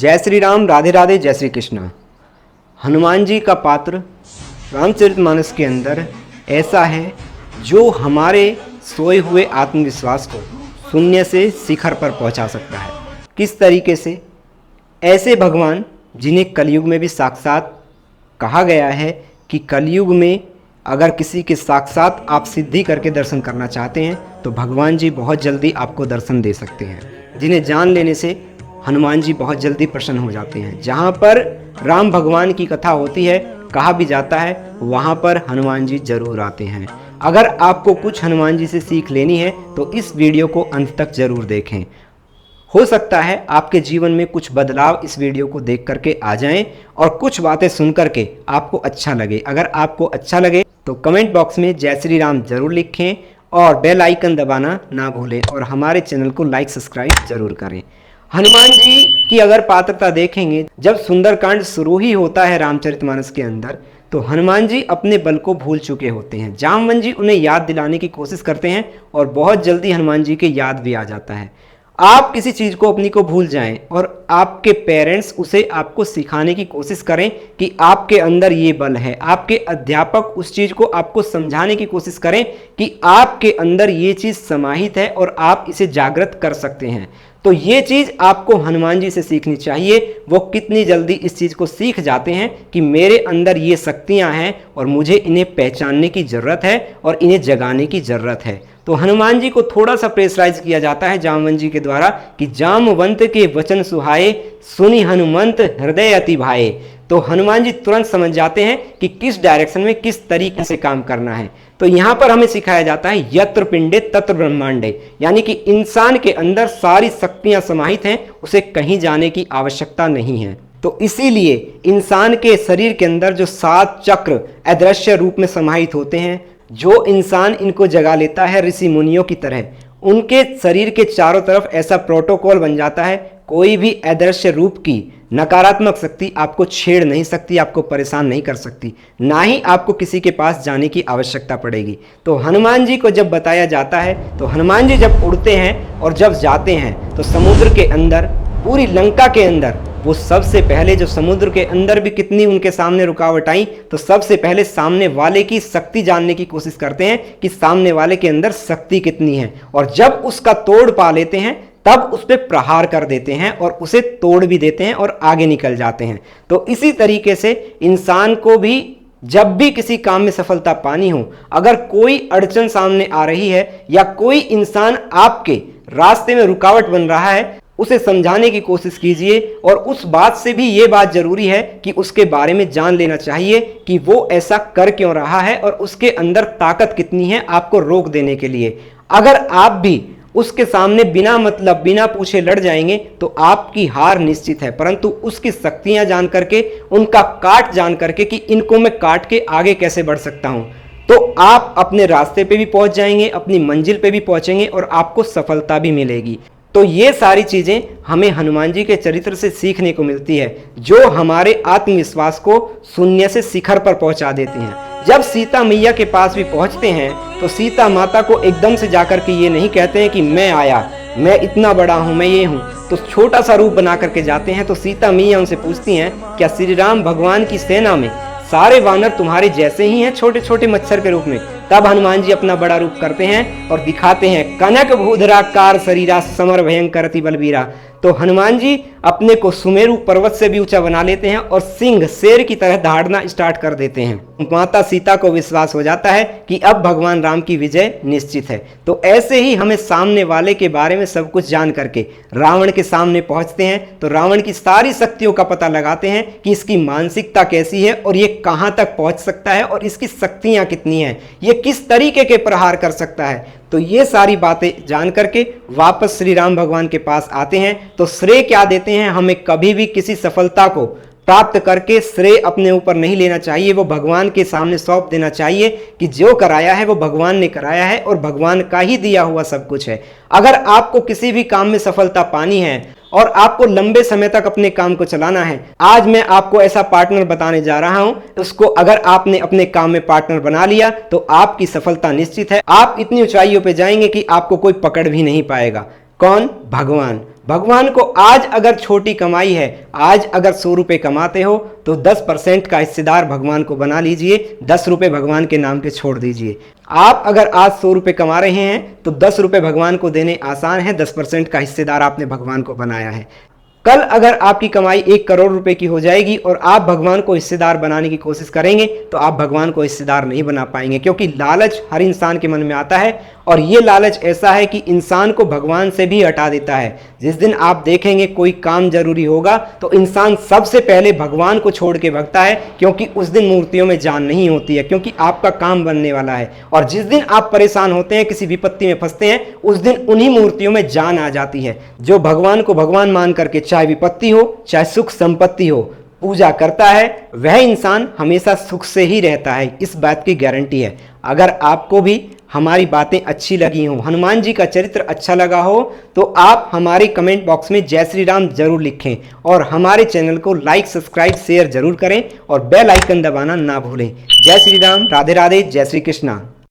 जय श्री राम, राधे राधे, जय श्री कृष्ण। हनुमान जी का पात्र रामचरितमानस के अंदर ऐसा है जो हमारे सोए हुए आत्मविश्वास को शून्य से शिखर पर पहुंचा सकता है। किस तरीके से? ऐसे भगवान जिन्हें कलयुग में भी साक्षात कहा गया है कि कलयुग में अगर किसी के साक्षात आप सिद्धि करके दर्शन करना चाहते हैं तो भगवान जी बहुत जल्दी आपको दर्शन दे सकते हैं, जिन्हें जान लेने से हनुमान जी बहुत जल्दी प्रसन्न हो जाते हैं। जहाँ पर राम भगवान की कथा होती है, कहा भी जाता है, वहाँ पर हनुमान जी जरूर आते हैं। अगर आपको कुछ हनुमान जी से सीख लेनी है तो इस वीडियो को अंत तक जरूर देखें। हो सकता है आपके जीवन में कुछ बदलाव इस वीडियो को देख करके आ जाएं और कुछ बातें सुन करके आपको अच्छा लगे। अगर आपको अच्छा लगे तो कमेंट बॉक्स में जय श्री राम जरूर लिखें और बेल आइकन दबाना ना भूलें और हमारे चैनल को लाइक सब्सक्राइब जरूर करें। हनुमान जी की अगर पात्रता देखेंगे, जब सुंदरकांड शुरू ही होता है रामचरितमानस के अंदर, तो हनुमान जी अपने बल को भूल चुके होते हैं। जामवन जी उन्हें याद दिलाने की कोशिश करते हैं और बहुत जल्दी हनुमान जी के याद भी आ जाता है। आप किसी चीज़ को अपनी को भूल जाएं और आपके पेरेंट्स उसे आपको सिखाने की कोशिश करें कि आपके अंदर ये बल है। आपके अध्यापक उस चीज़ को आपको समझाने की कोशिश करें कि आपके अंदर ये चीज़ समाहित है और आप इसे जागृत कर सकते हैं। तो ये चीज़ आपको हनुमान जी से सीखनी चाहिए। वो कितनी जल्दी इस चीज़ को सीख जाते हैं कि मेरे अंदर ये शक्तियाँ हैं और मुझे इन्हें पहचानने की ज़रूरत है और इन्हें जगाने की ज़रूरत है। तो हनुमान जी को थोड़ा सा प्रेशराइज किया जाता है जामवन जी के द्वारा कि जामवंत के वचन सुहाए, सुनी हनुमंत हृदय अति भाए। तो हनुमान जी तुरंत समझ जाते हैं कि किस डायरेक्शन में किस तरीके से काम करना है। तो यहाँ पर हमें सिखाया जाता है यत्र पिंडे तत्र ब्रह्मांडे, यानी कि इंसान के अंदर सारी शक्तियां समाहित हैं, उसे कहीं जाने की आवश्यकता नहीं है। तो इसीलिए इंसान के शरीर के अंदर जो 7 चक्र अदृश्य रूप में समाहित होते हैं, जो इंसान इनको जगा लेता है ऋषि मुनियों की तरह, उनके शरीर के चारों तरफ ऐसा प्रोटोकॉल बन जाता है, कोई भी अदृश्य रूप की नकारात्मक शक्ति आपको छेड़ नहीं सकती, आपको परेशान नहीं कर सकती, ना ही आपको किसी के पास जाने की आवश्यकता पड़ेगी। तो हनुमान जी को जब बताया जाता है, तो हनुमान जी जब उड़ते हैं और जब जाते हैं तो समुद्र के अंदर, पूरी लंका के अंदर, वो सबसे पहले जो समुद्र के अंदर भी कितनी उनके सामने रुकावट आई, तो सबसे पहले सामने वाले की शक्ति जानने की कोशिश करते हैं कि सामने वाले के अंदर शक्ति कितनी है, और जब उसका तोड़ पा लेते हैं तब उस पर प्रहार कर देते हैं और उसे तोड़ भी देते हैं और आगे निकल जाते हैं। तो इसी तरीके से इंसान को भी जब भी किसी काम में सफलता पानी हो, अगर कोई अड़चन सामने आ रही है या कोई इंसान आपके रास्ते में रुकावट बन रहा है, उसे समझाने की कोशिश कीजिए। और उस बात से भी ये बात जरूरी है कि उसके बारे में जान लेना चाहिए कि वो ऐसा कर क्यों रहा है और उसके अंदर ताकत कितनी है आपको रोक देने के लिए। अगर आप भी उसके सामने बिना मतलब बिना पूछे लड़ जाएंगे तो आपकी हार निश्चित है, परंतु उसकी शक्तियां जान करके, उनका काट जान करके कि इनको मैं काट के आगे कैसे बढ़ सकता हूं, तो आप अपने रास्ते पे भी पहुंच जाएंगे, अपनी मंजिल पे भी पहुंचेंगे और आपको सफलता भी मिलेगी। तो ये सारी चीज़ें हमें हनुमान जी के चरित्र से सीखने को मिलती है, जो हमारे आत्मविश्वास को शून्य से शिखर पर पहुंचा देती हैं। जब सीता मैया के पास भी पहुंचते हैं तो सीता माता को एकदम से जाकर के ये नहीं कहते हैं कि मैं आया, मैं इतना बड़ा हूँ, मैं ये हूँ, तो छोटा सा रूप बना करके जाते हैं। तो सीता मैया उनसे पूछती हैं, क्या श्री राम भगवान की सेना में सारे वानर तुम्हारे जैसे ही हैं, छोटे छोटे मच्छर के रूप में? तब हनुमान जी अपना बड़ा रूप करते हैं और दिखाते हैं कनक भूधराकार शरीरा समर भयंकर अति बलबीरा। तो हनुमान जी अपने को सुमेरु पर्वत से भी ऊंचा बना लेते हैं और सिंह शेर की तरह दहाड़ना स्टार्ट कर देते हैं। माता सीता को विश्वास हो जाता है कि अब भगवान राम की विजय निश्चित है। तो ऐसे ही हमें सामने वाले के बारे में सब कुछ जान करके रावण के सामने पहुंचते हैं तो रावण की सारी शक्तियों का पता लगाते हैं कि इसकी मानसिकता कैसी है और ये कहां तक पहुंच सकता है और इसकी शक्तियां कितनी हैं, ये किस तरीके के प्रहार कर सकता है। तो ये सारी बातें जान करके वापस श्री राम भगवान के पास आते हैं। तो श्रेय क्या देते हैं? हमें कभी भी किसी सफलता को प्राप्त करके श्रेय अपने ऊपर नहीं लेना चाहिए, वो भगवान के सामने सौंप देना चाहिए कि जो कराया है वो भगवान ने कराया है और भगवान का ही दिया हुआ सब कुछ है। अगर आपको किसी भी काम में सफलता पानी है और आपको लंबे समय तक अपने काम को चलाना है, आज मैं आपको ऐसा पार्टनर बताने जा रहा हूं, उसको अगर आपने अपने काम में पार्टनर बना लिया तो आपकी सफलता निश्चित है। आप इतनी ऊंचाइयों पे जाएंगे कि आपको कोई पकड़ भी नहीं पाएगा। कौन? भगवान। भगवान को आज अगर छोटी कमाई है, आज अगर 100 रुपये कमाते हो तो 10% का हिस्सेदार भगवान को बना लीजिए, 10 रुपये भगवान के नाम पे छोड़ दीजिए। आप अगर आज 100 रुपये कमा रहे हैं तो 10 रुपये भगवान को देने आसान है, 10% का हिस्सेदार आपने भगवान को बनाया है। कल अगर आपकी कमाई 1 करोड़ रुपए की हो जाएगी और आप भगवान को हिस्सेदार बनाने की कोशिश करेंगे तो आप भगवान को हिस्सेदार नहीं बना पाएंगे, क्योंकि लालच हर इंसान के मन में आता है और ये लालच ऐसा है कि इंसान को भगवान से भी हटा देता है। जिस दिन आप देखेंगे कोई काम जरूरी होगा तो इंसान सबसे पहले भगवान को छोड़ के भागता है, क्योंकि उस दिन मूर्तियों में जान नहीं होती है, क्योंकि आपका काम बनने वाला है। और जिस दिन आप परेशान होते हैं, किसी विपत्ति में फंसते हैं, उस दिन उन्हीं मूर्तियों में जान आ जाती है। जो भगवान को भगवान मान करके चाहे विपत्ति हो चाहे सुख संपत्ति हो पूजा करता है, वह इंसान हमेशा सुख से ही रहता है, इस बात की गारंटी है। अगर आपको भी हमारी बातें अच्छी लगी हों, हनुमान जी का चरित्र अच्छा लगा हो, तो आप हमारे कमेंट बॉक्स में जय श्री राम जरूर लिखें और हमारे चैनल को लाइक सब्सक्राइब शेयर जरूर करें और बेल आइकन दबाना ना भूलें। जय श्री राम, राधे राधे, जय श्री कृष्णा।